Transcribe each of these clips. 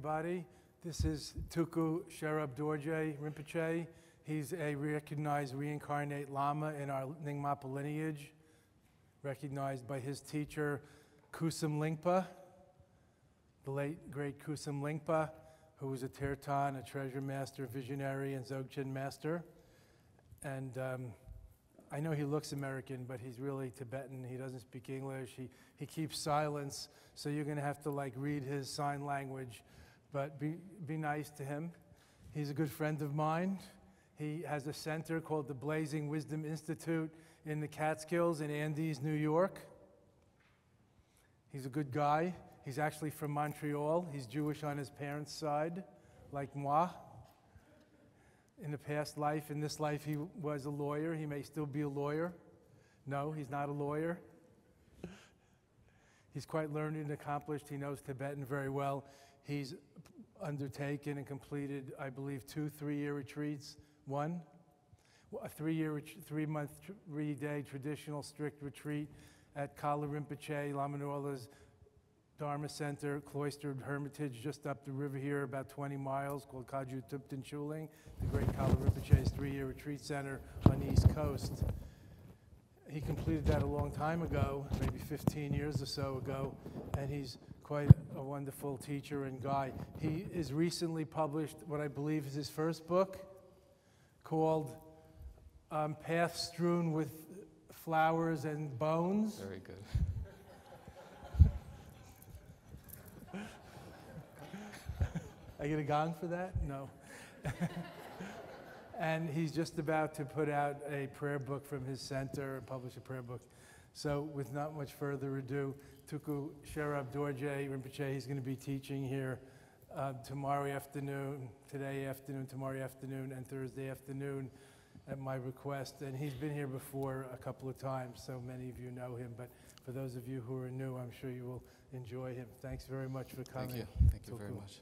everybody. This is Tulku Sherdor Rinpoche. He's a recognized reincarnate Lama in our Nyingmapa lineage, recognized by his teacher, Kusum Lingpa, the late great Kusum Lingpa, who was a Tirtan, a treasure master, visionary, and Dzogchen master. And I know he looks American, but he's really Tibetan. He doesn't speak English. He keeps silence, so you're going to have to read his sign language, but be nice to him. He's a good friend of mine. He has a center called the Blazing Wisdom Institute in the Catskills in Andes, New York. He's a good guy. He's actually from Montreal. He's Jewish on his parents' side, like moi. In the past life, in this life, he was a lawyer. He may still be a lawyer. No, he's not a lawyer. He's quite learned and accomplished. He knows Tibetan very well. He's undertaken and completed, I believe, 2 3-year retreats. One, a 3-month, 3-day traditional strict retreat at Kala Rinpoche, Lama Surya's Dharma Center, cloistered hermitage just up the river here, about 20 miles, called Kaju Tupten Chuling, the great Kala Rinpoche's 3-year retreat center on the East Coast. He completed that a long time ago, maybe 15 years or so ago, and he's quite a wonderful teacher and guy. He has recently published what I believe is his first book, called Path Strewn with Flowers and Bones. Very good. I get a gong for that? No. And he's just about to put out a prayer book from his center and publish a prayer book. So with not much further ado, Tulku Sherdor Rinpoche, he's going to be teaching here tomorrow afternoon, today afternoon, tomorrow afternoon, and Thursday afternoon at my request. And he's been here before a couple of times, so many of you know him. But for those of you who are new, I'm sure you will enjoy him. Thanks very much for coming. Thank you. Thank you very much.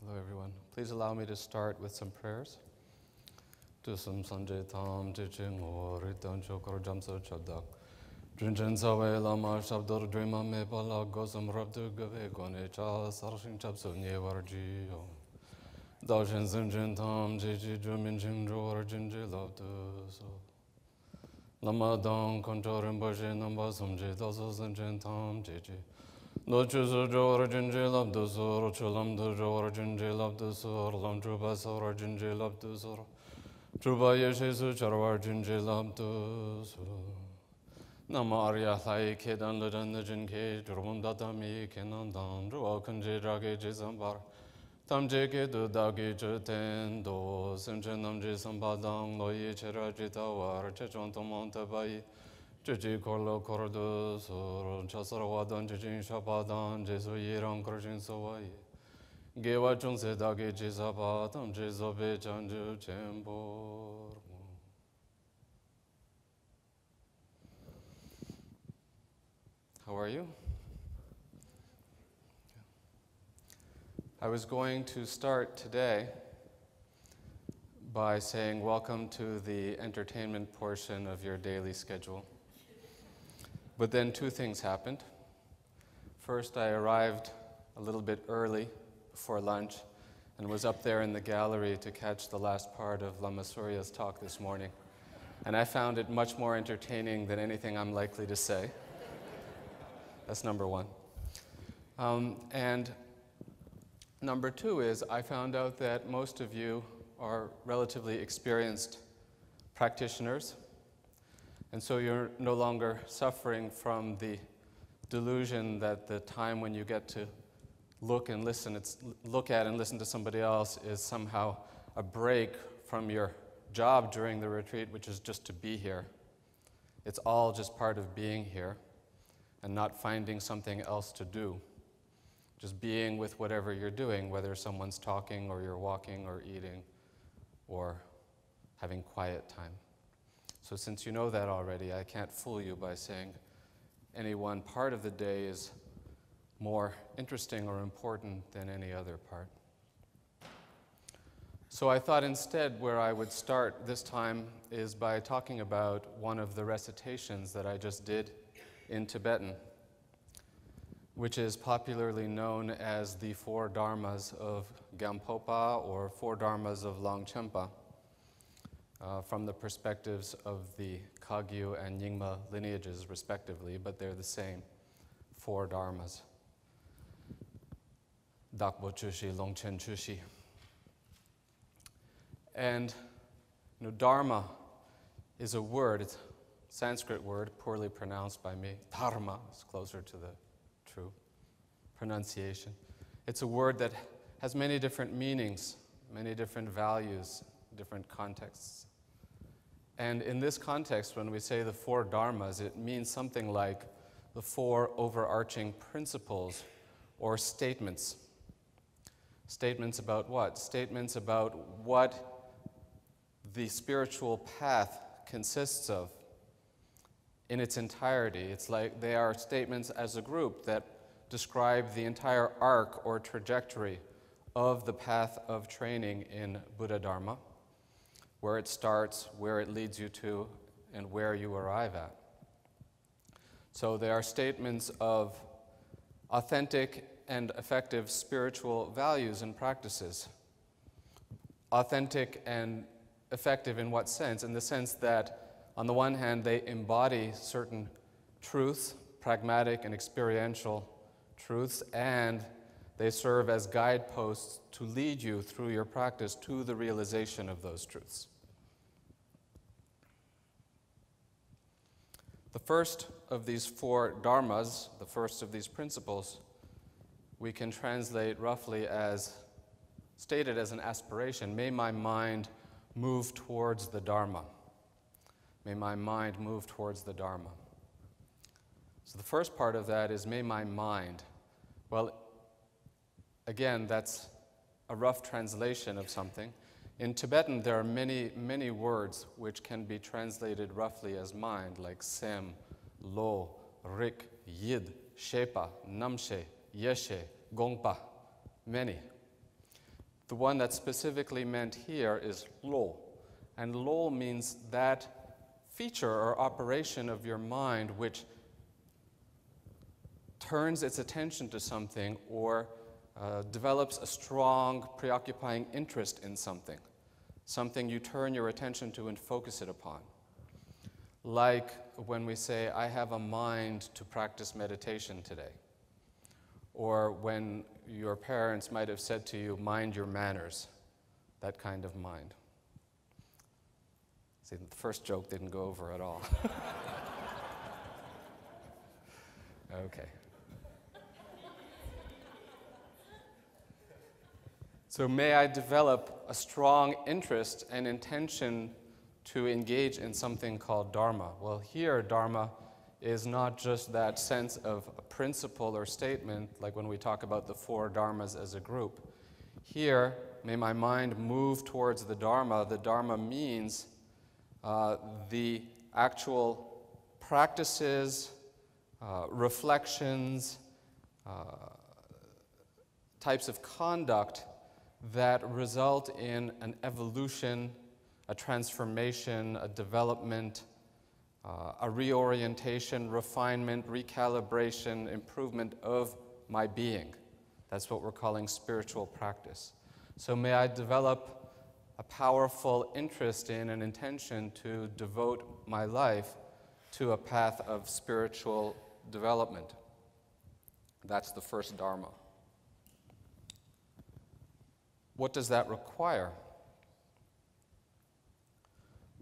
Hello, everyone. Please allow me to start with some prayers. Tusum Sanjay Tam Tiching or Ritan Chokor Jamso Chadak. Drinjan Sawe Lama Shabdor Dreama Mepala Gosum Rabdu Gave Gone Cha Sarshin Chapso Nevarji. Dawshin Zinjin Tam Jiji Drumin Jingjo or Jinji Lobdu. Lama Dong Contorim Baje Namba Sumji Daso Zinjin Tam Jiji. No chuzo jor jinji labdu sor, chulam du jor jinji labdu sor, lam truba sor jinji labdu sor, truba yeshesu charwar jinji labdu sor. Nama arya lai kedan ludan nujin ke, jurmum datami kenan dan, ruwa kunji rage jizambar, tamje ke du dagi juten do, simche namji sampadang, loyi chera jitawar, chechon tomon tabayi, Jiji korlo kordo soro, chasarawadan jijin shapadan, jesu yirang korjin sawai. Gewa chungse dagi jisapatam, jisobe chanju chembor. How are you? I was going to start today by saying welcome to the entertainment portion of your daily schedule. But then 2 things happened. First, I arrived a little bit early before lunch and was up there in the gallery to catch the last part of Lama Surya's talk this morning. And I found it much more entertaining than anything I'm likely to say. That's number 1. And number 2 is I found out that most of you are relatively experienced practitioners. And so you're no longer suffering from the delusion that the time when you get to look at and listen to somebody else is somehow a break from your job during the retreat, which is just to be here. It's all just part of being here and not finding something else to do. Just being with whatever you're doing, whether someone's talking or you're walking or eating or having quiet time. So since you know that already, I can't fool you by saying any one part of the day is more interesting or important than any other part. So I thought instead where I would start this time is by talking about one of the recitations that I just did in Tibetan. which is popularly known as the Four Dharmas of Gampopa or Four Dharmas of Longchenpa, from the perspectives of the Kagyu and Nyingma lineages, respectively, but they're the same four Dharmas. Dakpo Chushi, Longchen Chushi. And Dharma is a word, it's a Sanskrit word, poorly pronounced by me. Dharma is closer to the true pronunciation. It's a word that has many different meanings, many different values, different contexts. And in this context, when we say the four dharmas, it means something like the four overarching principles or statements. Statements about what? Statements about what the spiritual path consists of in its entirety. It's like they are statements as a group that describe the entire arc or trajectory of the path of training in Buddha Dharma, where it starts, where it leads you to, and where you arrive at. So they are statements of authentic and effective spiritual values and practices. Authentic and effective in what sense? In the sense that, on the one hand, they embody certain truths, pragmatic and experiential truths, and they serve as guideposts to lead you through your practice to the realization of those truths. The first of these four dharmas, the first of these principles, we can translate roughly as, stated as an aspiration: may my mind move towards the Dharma. May my mind move towards the Dharma. So the first part of that is, may my mind. Well, again, that's a rough translation of something. In Tibetan, there are many, many words which can be translated roughly as mind, like sem, lo, rik, yid, shepa, namshe, yeshe, gongpa, many. The one that's specifically meant here is lo, and lo means that feature or operation of your mind which turns its attention to something or develops a strong, preoccupying interest in something, something you turn your attention to and focus it upon. Like when we say, I have a mind to practice meditation today. Or when your parents might have said to you, mind your manners, that kind of mind. See, the first joke didn't go over at all. Okay. So may I develop a strong interest and intention to engage in something called Dharma. Well, here, Dharma is not just that sense of a principle or statement, like when we talk about the four dharmas as a group. Here, may my mind move towards the Dharma. The Dharma means the actual practices, reflections, types of conduct that result in an evolution, a transformation, a development, a reorientation, refinement, recalibration, improvement of my being. That's what we're calling spiritual practice. So may I develop a powerful interest in and intention to devote my life to a path of spiritual development. That's the first Dharma. What does that require?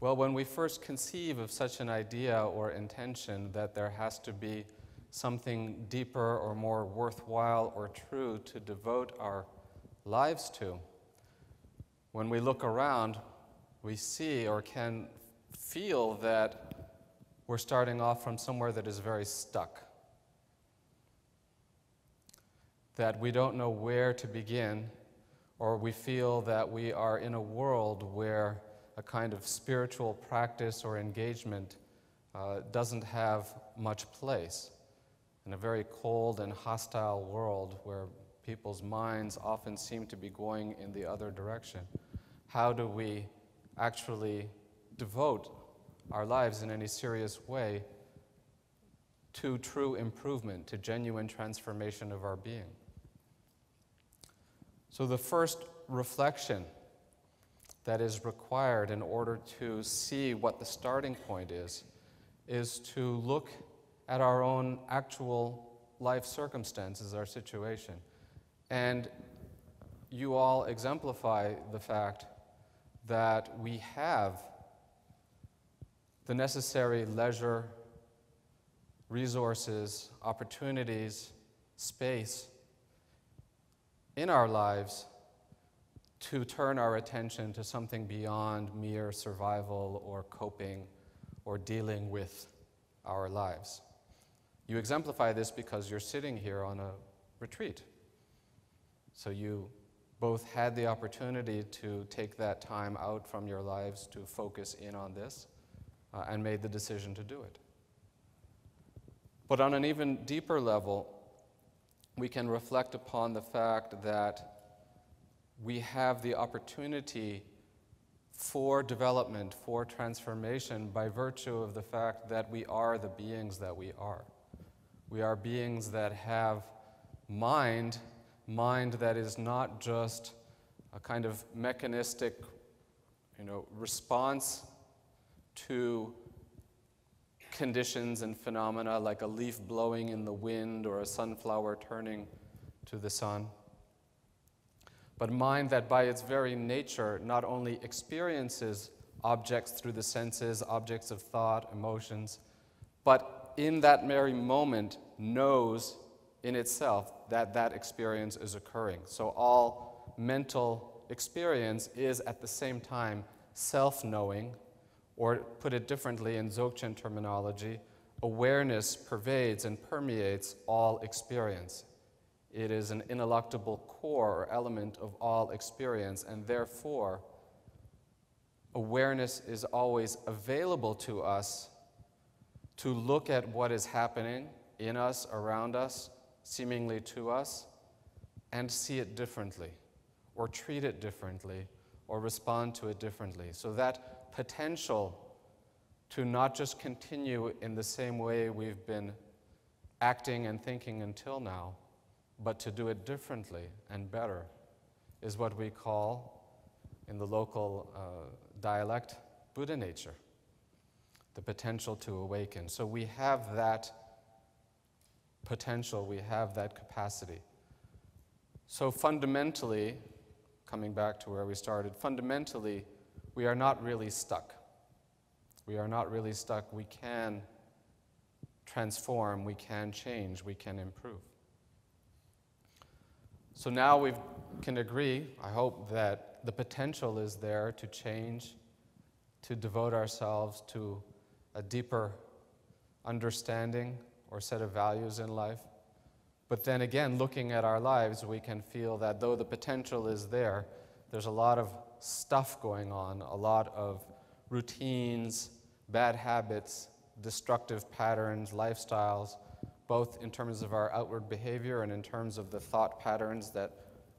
Well, when we first conceive of such an idea or intention that there has to be something deeper or more worthwhile or true to devote our lives to, when we look around, we see or can feel that we're starting off from somewhere that is very stuck, that we don't know where to begin, or we feel that we are in a world where a kind of spiritual practice or engagement doesn't have much place. In a very cold and hostile world where people's minds often seem to be going in the other direction, how do we actually devote our lives in any serious way to true improvement, to genuine transformation of our being. So the first reflection that is required in order to see what the starting point is to look at our own actual life circumstances, our situation. And you all exemplify the fact that we have the necessary leisure, resources, opportunities, space in our lives to turn our attention to something beyond mere survival or coping or dealing with our lives. You exemplify this because you're sitting here on a retreat. So you both had the opportunity to take that time out from your lives to focus in on this and made the decision to do it. But on an even deeper level, we can reflect upon the fact that we have the opportunity for development, for transformation, by virtue of the fact that we are the beings that we are. We are beings that have mind that is not just a kind of mechanistic, response to conditions and phenomena like a leaf blowing in the wind or a sunflower turning to the sun. But mind that by its very nature not only experiences objects through the senses, objects of thought, emotions, but in that very moment knows in itself that that experience is occurring. So all mental experience is at the same time self-knowing, or put it differently in Dzogchen terminology, awareness pervades and permeates all experience. It is an ineluctable core or element of all experience, and therefore awareness is always available to us to look at what is happening in us, around us, seemingly to us, and see it differently, or treat it differently, or respond to it differently. So that potential to not just continue in the same way we've been acting and thinking until now, but to do it differently and better is what we call, in the local dialect, Buddha nature, the potential to awaken. So we have that potential, we have that capacity. So fundamentally, coming back to where we started, fundamentally, we are not really stuck. We are not really stuck. We can transform, we can change, we can improve. So now we can agree, I hope, that the potential is there to change, to devote ourselves to a deeper understanding or set of values in life. But then again, looking at our lives, we can feel that though the potential is there, there's a lot of stuff going on, a lot of routines, bad habits, destructive patterns, lifestyles, both in terms of our outward behavior and in terms of the thought patterns that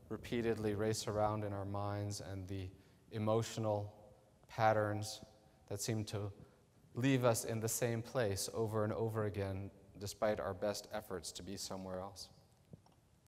repeatedly race around in our minds, and the emotional patterns that seem to leave us in the same place over and over again, despite our best efforts to be somewhere else.